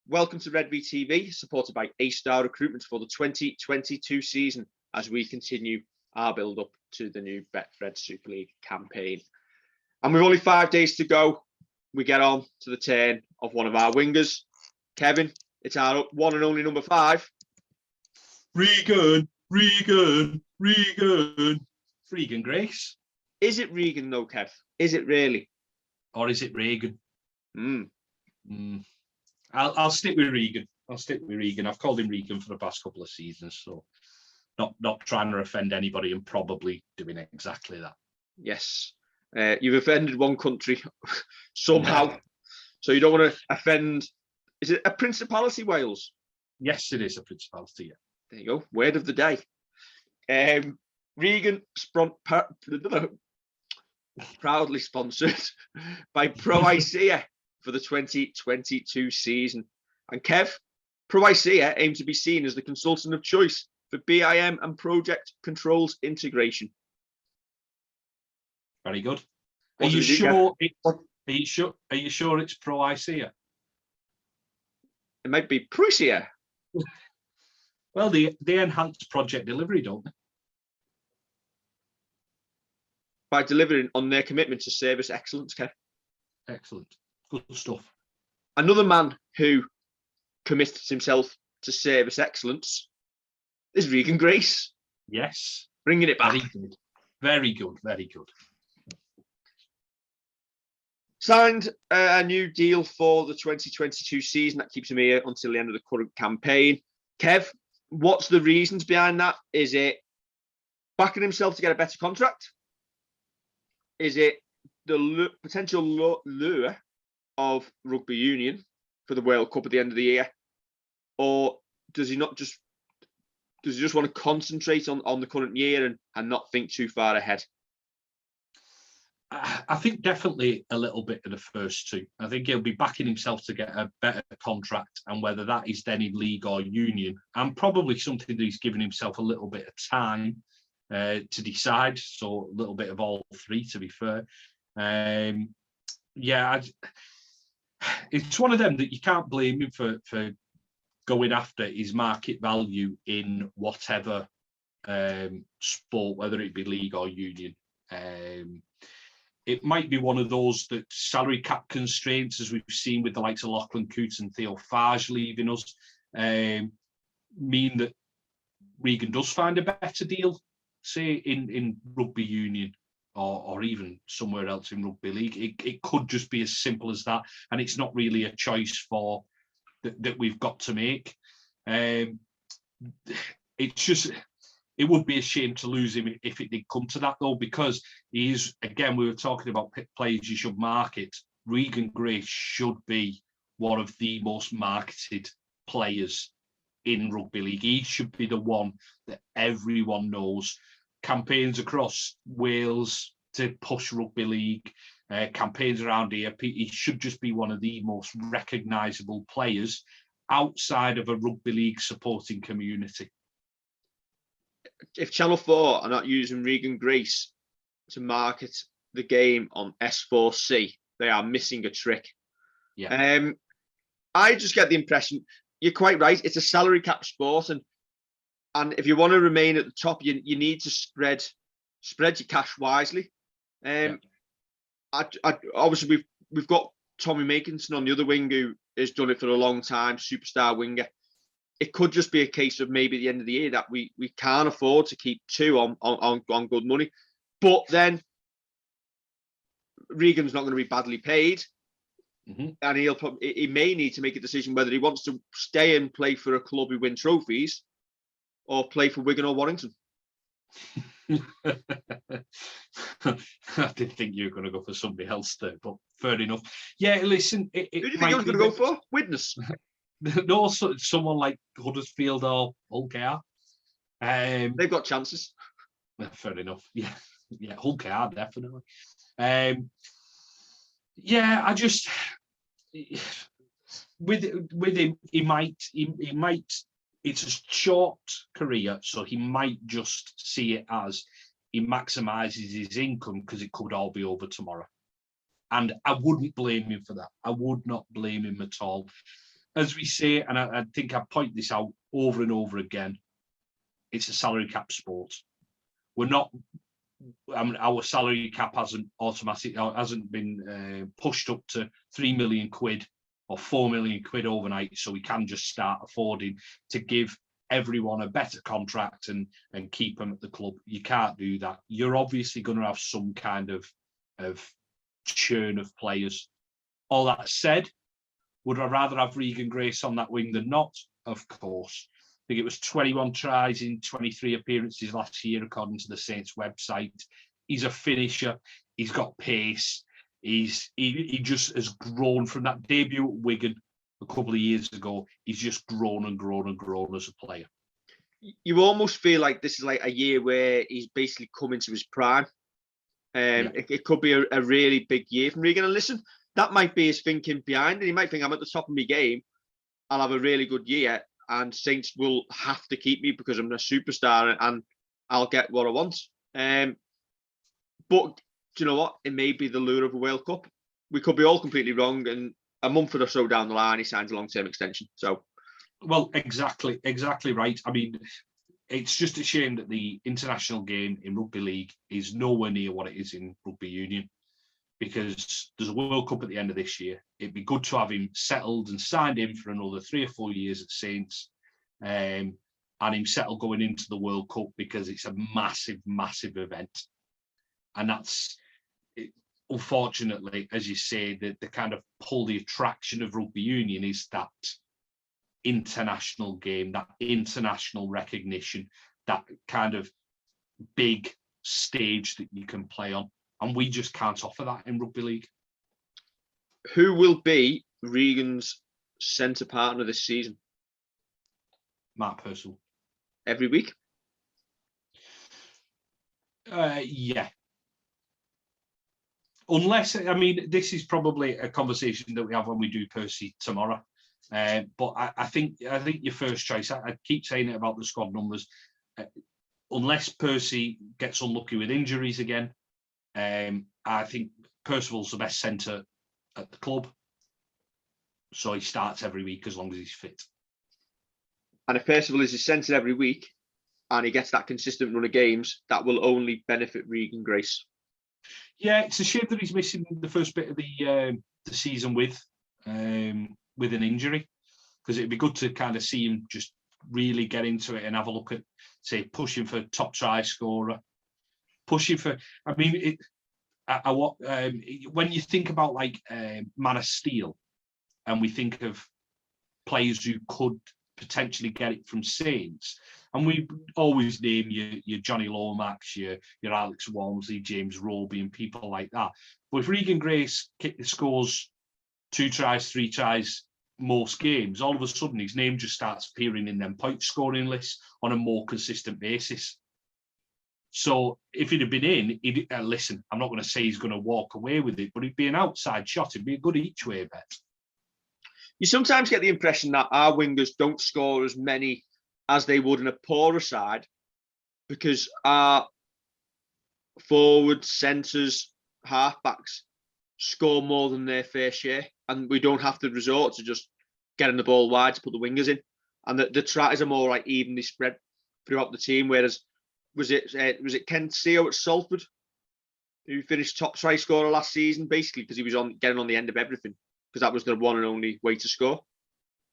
Welcome to Redvee TV, supported by A-Star Recruitment for the 2022 season as we continue our build-up to the new Betfred Super League campaign. And with only 5 days to go, we get on to the turn of one of our wingers. Kevin, it's our one and only number 5. Regan Grace. Is it Regan though, Kev? Is it really? Or is it Regan? I'll stick with Regan. I've called him Regan for the past couple of seasons, so not trying to offend anybody and probably doing exactly that. Yes. You've offended one country somehow, so you don't want to offend. Is it a Principality, Wales? Yes, it is a Principality, yeah. There you go. Word of the day. Regan, proudly sponsored by Pro ICEA for the 2022 season. And Kev, Pro ICEA aim to be seen as the consultant of choice for BIM and project controls integration. Very good. Are you sure it's Pro ICEA? It might be Pro ICEA. Well, they enhance project delivery, don't they? By delivering on their commitment to service excellence, Kev. Excellent. Good stuff. Another man who commits himself to service excellence is Regan Grace. Yes. Bringing it back. Very good. Very good. Signed a new deal for the 2022 season that keeps him here until the end of the current campaign. Kev, what's the reasons behind that? Is it backing himself to get a better contract? Is it the potential lure of rugby union for the World Cup at the end of the year? Or does he just want to concentrate on the current year and not think too far ahead? I think definitely a little bit of the first two. I think he'll be backing himself to get a better contract, and whether that is then in league or union, and probably something that he's given himself a little bit of time to decide. So a little bit of all three, to be fair. It's one of them that you can't blame him for going after his market value in whatever sport, whether it be league or union. It might be one of those that salary cap constraints, as we've seen with the likes of Lachlan Coote and Theo Farge leaving us, mean that Regan does find a better deal, say in rugby union or even somewhere else in rugby league. It could just be as simple as that, and it's not really a choice for that we've got to make. It's just, it would be a shame to lose him if it did come to that, though, because he is, again, we were talking about players you should market. Regan Grace should be one of the most marketed players in rugby league. He should be the one that everyone knows. Campaigns across Wales to push rugby league, campaigns around here. He should just be one of the most recognisable players outside of a rugby league supporting community. If Channel 4 are not using Regan Grace to market the game on S4C, they are missing a trick. Yeah. I just get the impression, you're quite right, it's a salary cap sport, and if you want to remain at the top, you need to spread your cash wisely. Obviously, we've got Tommy Makinson on the other wing, who has done it for a long time, superstar winger. It could just be a case of maybe at the end of the year that we can't afford to keep two on good money. But then Regan's not going to be badly paid. And he may need to make a decision whether he wants to stay and play for a club who win trophies or play for Wigan or Warrington. I did think you were going to go for somebody else there, but fair enough. Yeah, listen. Who do you think you were going to go for? Widnes? No, someone like Huddersfield or Hull KR. They've got chances. Fair enough. Yeah, Hull KR definitely. I just with him, he might. It's a short career, so he might just see it as he maximises his income because it could all be over tomorrow. And I wouldn't blame him for that. I would not blame him at all. as we say, and I think I point this out over and over again, it's a salary cap sport. We're not. I mean, our salary cap hasn't been pushed up to £3 million or £4 million overnight, so we can just start affording to give everyone a better contract and keep them at the club. You can't do that. You're obviously going to have some kind of churn of players. All that said, would I rather have Regan Grace on that wing than not? Of course. I think it was 21 tries in 23 appearances last year, according to the Saints website. He's a finisher. He's got pace. He just has grown from that debut at Wigan a couple of years ago. He's just grown and grown and grown as a player. You almost feel like this is like a year where he's basically come into his prime. It could be a really big year from Regan. And listen, that might be his thinking behind it. He might think, I'm at the top of my game. I'll have a really good year, and Saints will have to keep me because I'm a superstar and I'll get what I want. But do you know what? It may be the lure of a World Cup. We could be all completely wrong, and a month or so down the line, he signs a long-term extension. So, well, exactly right. I mean, it's just a shame that the international game in rugby league is nowhere near what it is in rugby union, because there's a World Cup at the end of this year. It'd be good to have him settled and signed in for another 3 or 4 years at Saints, and him settled going into the World Cup, because it's a massive, massive event. And that's, unfortunately, as you say, the kind of pull, the attraction of rugby union is that international game, that international recognition, that kind of big stage that you can play on. And we just can't offer that in rugby league. Who will be Regan's centre partner this season? Mark Purcell. Every week? Yeah. Unless, I mean, this is probably a conversation that we have when we do Percy tomorrow. But I think your first choice, I keep saying it about the squad numbers, unless Percy gets unlucky with injuries again, I think Percival's the best centre at the club. So he starts every week as long as he's fit. And if Percival is his centre every week and he gets that consistent run of games, that will only benefit Regan Grace. Yeah, it's a shame that he's missing the first bit of the season with an injury, because it'd be good to kind of see him just really get into it and have a look at, say, pushing for top try scorer, pushing for. I mean, when you think about like Man of Steel, and we think of players who could potentially get it from Saints, and we always name your Johnny Lomax, your Alex Walmsley, James Roby, and people like that. But if Regan Grace scores 2 tries, 3 tries most games, all of a sudden his name just starts appearing in them point scoring lists on a more consistent basis. So if he'd have been in, listen, I'm not going to say he's going to walk away with it, but it'd be an outside shot. It'd be a good each way bet. You sometimes get the impression that our wingers don't score as many as they would in a poorer side, because our forwards, centres, halfbacks score more than their fair share, and we don't have to resort to just getting the ball wide to put the wingers in. And the tries are more like evenly spread throughout the team. Whereas was it Ken Seo at Salford who finished top try scorer last season, basically because he was getting on the end of everything, because that was the one and only way to score.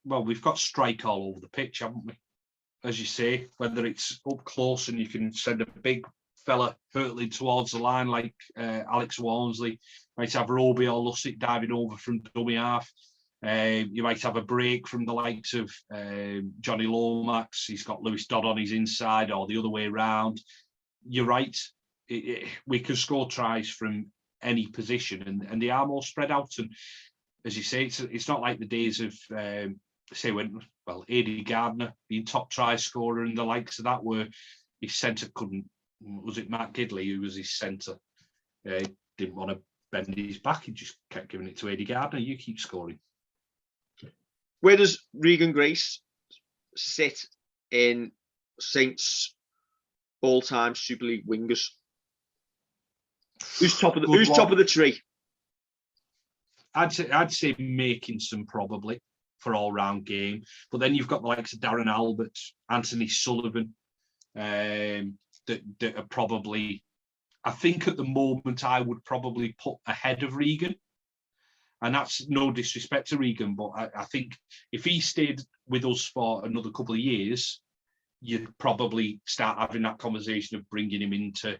Well, we've got strike all over the pitch, haven't we? As you say, whether it's up close and you can send a big fella hurtling towards the line like Alex Walmsley, might have Roby or Lussick diving over from dummy half. You might have a break from the likes of Johnny Lomax. He's got Lewis Dodd on his inside, or the other way around. You're right. We can score tries from any position, and they are more spread out. And as you say, it's not like the days of Aidy Gardner being top try scorer and the likes of that, where his centre couldn't. Was it Matt Gidley who was his centre? Didn't want to bend his back. He just kept giving it to Aidy Gardner. You keep scoring. Where does Regan Grace sit in Saints all-time Super League wingers? Who's top of the tree? I'd say Makinson probably for all-round game. But then you've got the likes of Darren Albert, Anthony Sullivan, that are probably, I think at the moment, I would probably put ahead of Regan. And that's no disrespect to Regan, but I think if he stayed with us for another couple of years, you'd probably start having that conversation of bringing him into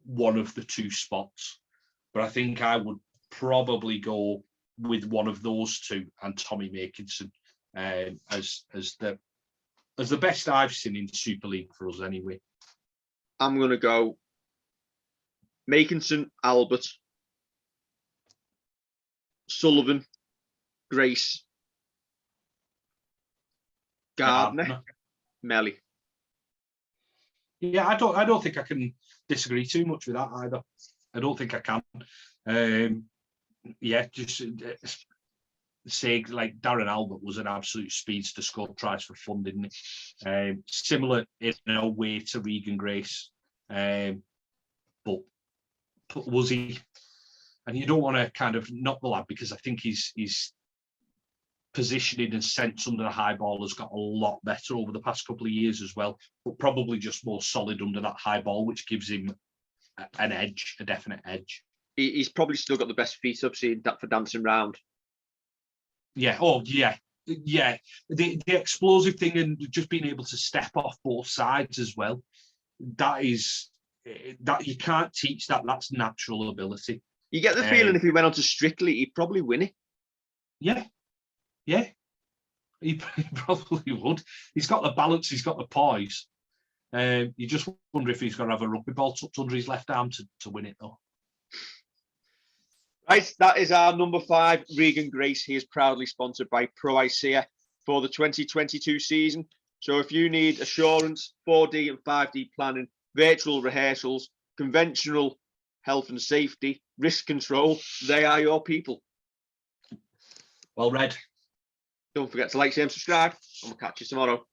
one of the two spots. But I think I would probably go with one of those two and Tommy Makinson as the best I've seen in Super League for us anyway. I'm going to go Makinson, Albert, Sullivan, Grace, Gardner, Melly. Yeah, I don't think I can disagree too much with that either. I don't think I can. Yeah, just say like Darren Albert was an absolute speedster, scored tries for fun, didn't he? Similar in a way to Regan Grace, but was he? And you don't want to kind of knock the lad because I think his positioning and sense under the high ball has got a lot better over the past couple of years as well, but probably just more solid under that high ball, which gives him an edge, a definite edge. He's probably still got the best feet I've seen for dancing round. Yeah. Oh, yeah. Yeah. The explosive thing and just being able to step off both sides as well. That you can't teach that. That's natural ability. You get the feeling if he went on to Strictly, he'd probably win it. Yeah. Yeah. He probably would. He's got the balance. He's got the poise. You just wonder if he's going to have a rugby ball tucked under his left arm to win it, though. Right, that is our number 5, Regan Grace. He is proudly sponsored by Pro ICEA for the 2022 season. So if you need assurance, 4D and 5D planning, virtual rehearsals, conventional health and safety, risk control, they are your people. Well read. Don't forget to like, share, and subscribe, and we'll catch you tomorrow.